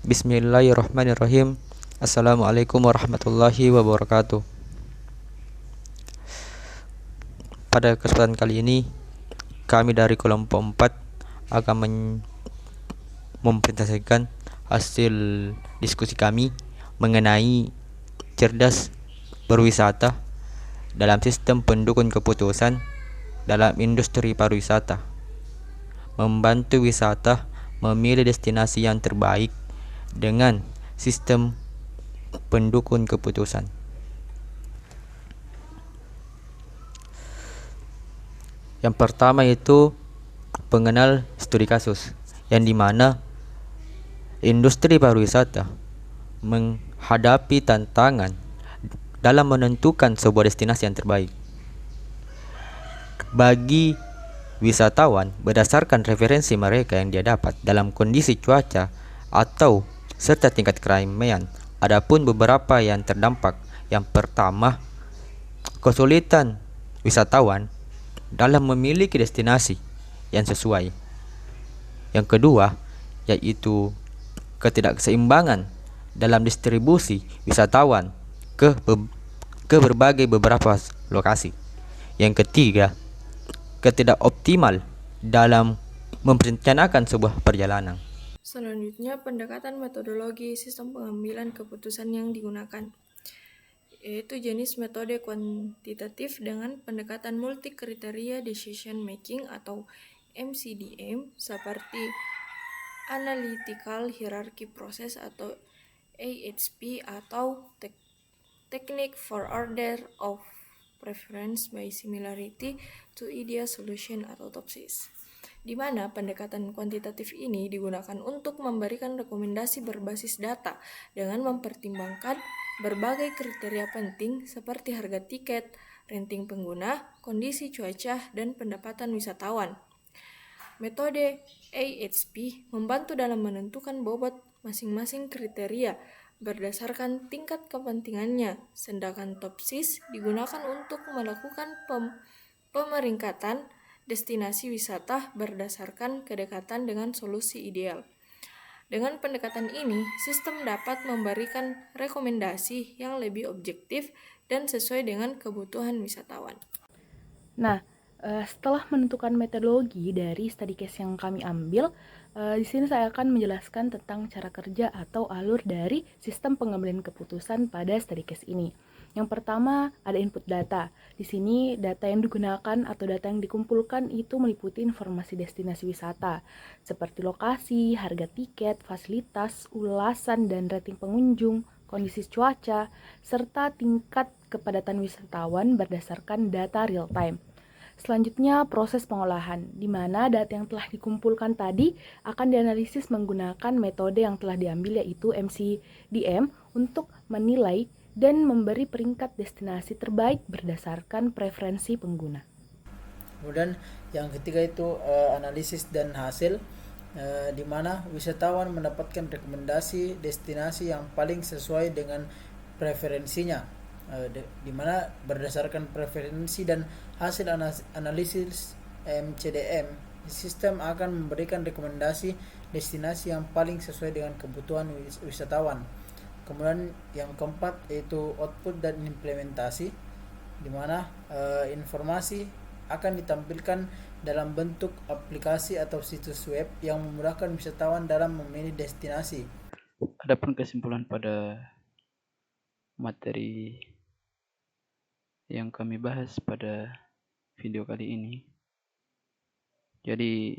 Bismillahirrahmanirrahim. Assalamualaikum warahmatullahi wabarakatuh. Pada kesempatan kali ini, kami dari kelompok 4 akan mempresentasikan hasil diskusi kami mengenai cerdas berwisata dalam sistem pendukung keputusan dalam industri pariwisata, membantu wisata memilih destinasi yang terbaik dengan sistem pendukung keputusan. Yang pertama itu pengenal studi kasus, yang dimana industri pariwisata menghadapi tantangan dalam menentukan sebuah destinasi yang terbaik bagi wisatawan berdasarkan referensi mereka yang dia dapat dalam kondisi cuaca atau serta tingkat keramaian. Adapun beberapa yang terdampak, yang pertama, kesulitan wisatawan dalam memiliki destinasi yang sesuai. Yang kedua, yaitu ketidakseimbangan dalam distribusi wisatawan ke berbagai beberapa lokasi. Yang ketiga, ketidakoptimal dalam merencanakan sebuah perjalanan. Selanjutnya, pendekatan metodologi sistem pengambilan keputusan yang digunakan, yaitu jenis metode kuantitatif dengan pendekatan multi kriteria decision making atau MCDM, seperti analytical hierarchy process atau AHP, atau technique for order of preference by similarity to ideal solution atau TOPSIS, di mana pendekatan kuantitatif ini digunakan untuk memberikan rekomendasi berbasis data dengan mempertimbangkan berbagai kriteria penting seperti harga tiket, rating pengguna, kondisi cuaca, dan pendapatan wisatawan. Metode AHP membantu dalam menentukan bobot masing-masing kriteria berdasarkan tingkat kepentingannya, sedangkan TOPSIS digunakan untuk melakukan pemeringkatan destinasi wisata berdasarkan kedekatan dengan solusi ideal. Dengan pendekatan ini, sistem dapat memberikan rekomendasi yang lebih objektif dan sesuai dengan kebutuhan wisatawan. Nah, setelah menentukan metodologi dari study case yang kami ambil, di sini saya akan menjelaskan tentang cara kerja atau alur dari sistem pengambilan keputusan pada study case ini. Yang pertama, ada input data. Di sini data yang digunakan atau data yang dikumpulkan itu meliputi informasi destinasi wisata, seperti lokasi, harga tiket, fasilitas, ulasan dan rating pengunjung, kondisi cuaca, serta tingkat kepadatan wisatawan berdasarkan data real time. Selanjutnya, proses pengolahan, di mana data yang telah dikumpulkan tadi akan dianalisis menggunakan metode yang telah diambil, yaitu MCDM, untuk menilai dan memberi peringkat destinasi terbaik berdasarkan preferensi pengguna. Kemudian yang ketiga itu analisis dan hasil, di mana wisatawan mendapatkan rekomendasi destinasi yang paling sesuai dengan preferensinya, di mana berdasarkan preferensi dan hasil analisis MCDM, sistem akan memberikan rekomendasi destinasi yang paling sesuai dengan kebutuhan wisatawan. Kemudian yang keempat yaitu output dan implementasi, di mana informasi akan ditampilkan dalam bentuk aplikasi atau situs web yang memudahkan wisatawan dalam memilih destinasi. Adapun kesimpulan pada materi yang kami bahas pada video kali ini, jadi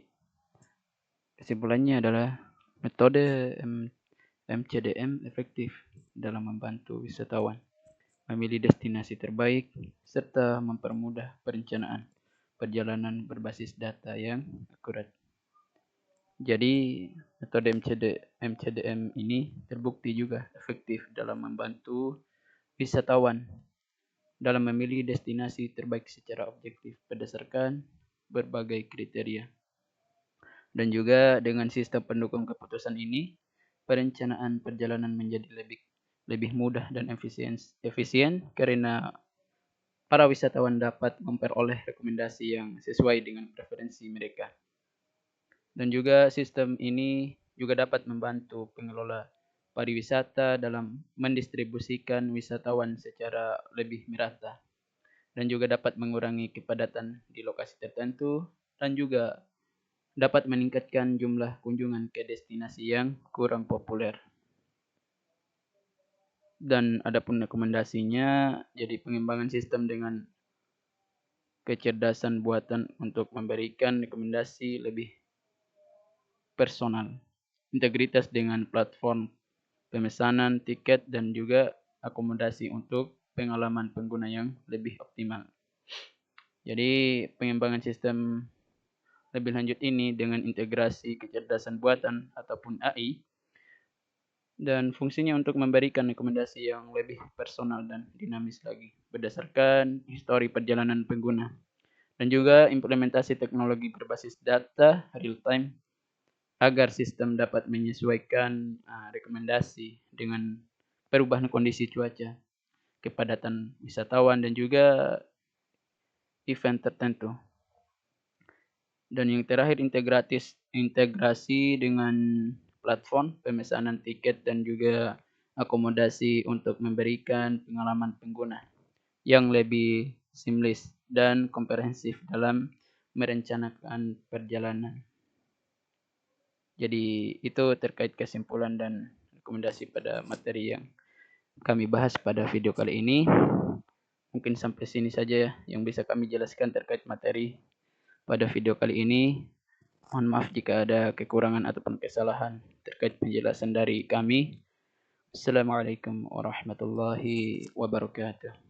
kesimpulannya adalah metode MCDM efektif dalam membantu wisatawan memilih destinasi terbaik serta mempermudah perencanaan perjalanan berbasis data yang akurat. Jadi metode MCDM ini terbukti juga efektif dalam membantu wisatawan dalam memilih destinasi terbaik secara objektif berdasarkan berbagai kriteria. Dan juga dengan sistem pendukung keputusan ini, perencanaan perjalanan menjadi lebih mudah dan efisien karena para wisatawan dapat memperoleh rekomendasi yang sesuai dengan preferensi mereka. Dan juga sistem ini juga dapat membantu pengelola pariwisata dalam mendistribusikan wisatawan secara lebih merata, dan juga dapat mengurangi kepadatan di lokasi tertentu, dan juga dapat meningkatkan jumlah kunjungan ke destinasi yang kurang populer. Dan adapun rekomendasinya, jadi pengembangan sistem dengan kecerdasan buatan untuk memberikan rekomendasi lebih personal, integritas dengan platform pemesanan tiket, dan juga akomodasi untuk pengalaman pengguna yang lebih optimal. Jadi pengembangan sistem lebih lanjut ini dengan integrasi kecerdasan buatan ataupun AI, dan fungsinya untuk memberikan rekomendasi yang lebih personal dan dinamis lagi berdasarkan histori perjalanan pengguna, dan juga implementasi teknologi berbasis data real time agar sistem dapat menyesuaikan rekomendasi dengan perubahan kondisi cuaca, kepadatan wisatawan, dan juga event tertentu. Dan yang terakhir, integrasi dengan platform pemesanan tiket dan juga akomodasi untuk memberikan pengalaman pengguna yang lebih seamless dan komprehensif dalam merencanakan perjalanan. Jadi itu terkait kesimpulan dan rekomendasi pada materi yang kami bahas pada video kali ini. Mungkin sampai sini saja yang bisa kami jelaskan terkait materi pada video kali ini. Mohon maaf jika ada kekurangan ataupun kesalahan terkait penjelasan dari kami. Assalamualaikum warahmatullahi wabarakatuh.